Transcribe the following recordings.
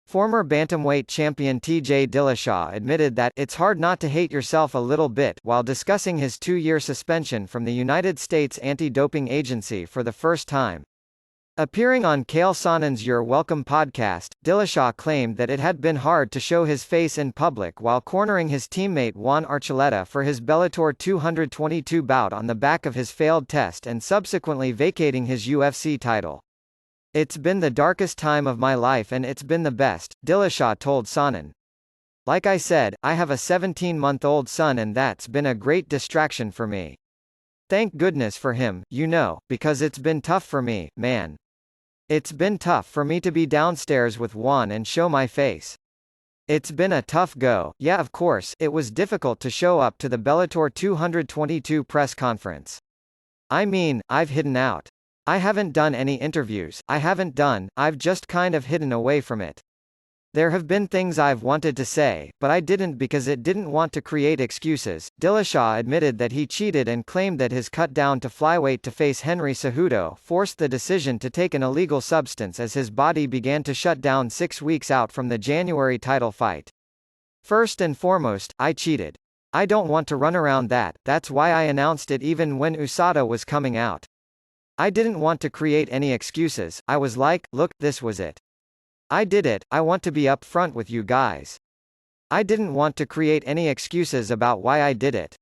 Former bantamweight champion TJ Dillashaw admitted that it's hard not to hate yourself a little bit while discussing his 2-year suspension from the United States Anti-Doping Agency for the first time. Appearing on Chael Sonnen's You're Welcome podcast, Dillashaw claimed that it had been hard to show his face in public while cornering his teammate Juan Archuleta for his Bellator 222 bout on the back of his failed test and subsequently vacating his UFC title. "It's been the darkest time of my life and it's been the best," Dillashaw told Sonnen. "Like I said, I have a 17-month-old son and that's been a great distraction for me. Thank goodness for him, because it's been tough for me, man. It's been tough for me to be downstairs with Juan and show my face. It's been a tough go. Yeah, of course, it was difficult to show up to the Bellator 222 press conference. I mean, I've hidden out. I haven't done any interviews, I've just kind of hidden away from it. There have been things I've wanted to say, but I didn't because it didn't want to create excuses." Dillashaw admitted that he cheated and claimed that his cut down to flyweight to face Henry Cejudo forced the decision to take an illegal substance as his body began to shut down 6 weeks out from the January title fight. "First and foremost, I cheated. I don't want to run around that, that's why I announced it even when USADA was coming out. I didn't want to create any excuses, I was like, look, this was it. I did it, I want to be up front with you guys. I didn't want to create any excuses about why I did it.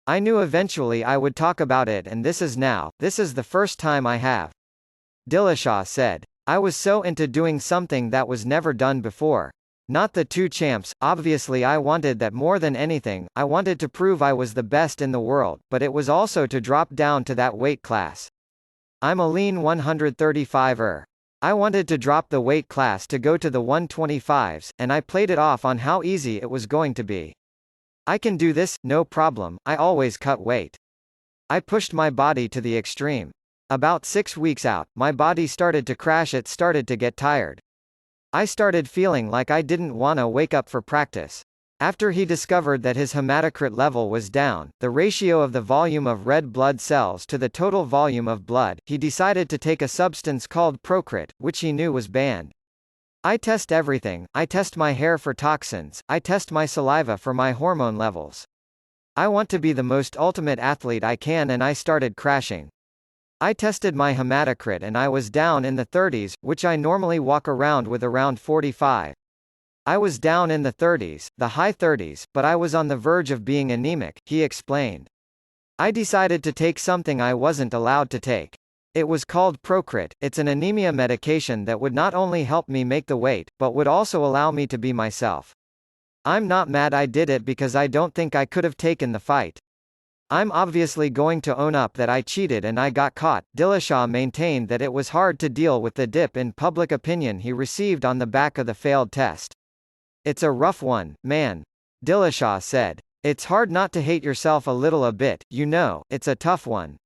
I knew eventually I would talk about it and this is the first time I have." Dillashaw said. "I was so into doing something that was never done before. Not the two champs, obviously I wanted that more than anything, I wanted to prove I was the best in the world, but it was also to drop down to that weight class. I'm a lean 135er. I wanted to drop the weight class to go to the 125s, and I played it off on how easy it was going to be. I can do this, no problem, I always cut weight. I pushed my body to the extreme. About 6 weeks out, my body started to crash, it started to get tired. I started feeling like I didn't want to wake up for practice." After he discovered that his hematocrit level was down, the ratio of the volume of red blood cells to the total volume of blood, he decided to take a substance called Procrit, which he knew was banned. "I test everything, I test my hair for toxins, I test my saliva for my hormone levels. I want to be the most ultimate athlete I can and I started crashing. I tested my hematocrit and I was down in the 30s, which I normally walk around with around 45. I was down in the 30s, the high 30s, but I was on the verge of being anemic," he explained. "I decided to take something I wasn't allowed to take. It was called Procrit, it's an anemia medication that would not only help me make the weight, but would also allow me to be myself. I'm not mad I did it because I don't think I could have taken the fight. I'm obviously going to own up that I cheated and I got caught." Dillashaw maintained that it was hard to deal with the dip in public opinion he received on the back of the failed test. "It's a rough one, man," Dillashaw said. "It's hard not to hate yourself a bit, it's a tough one.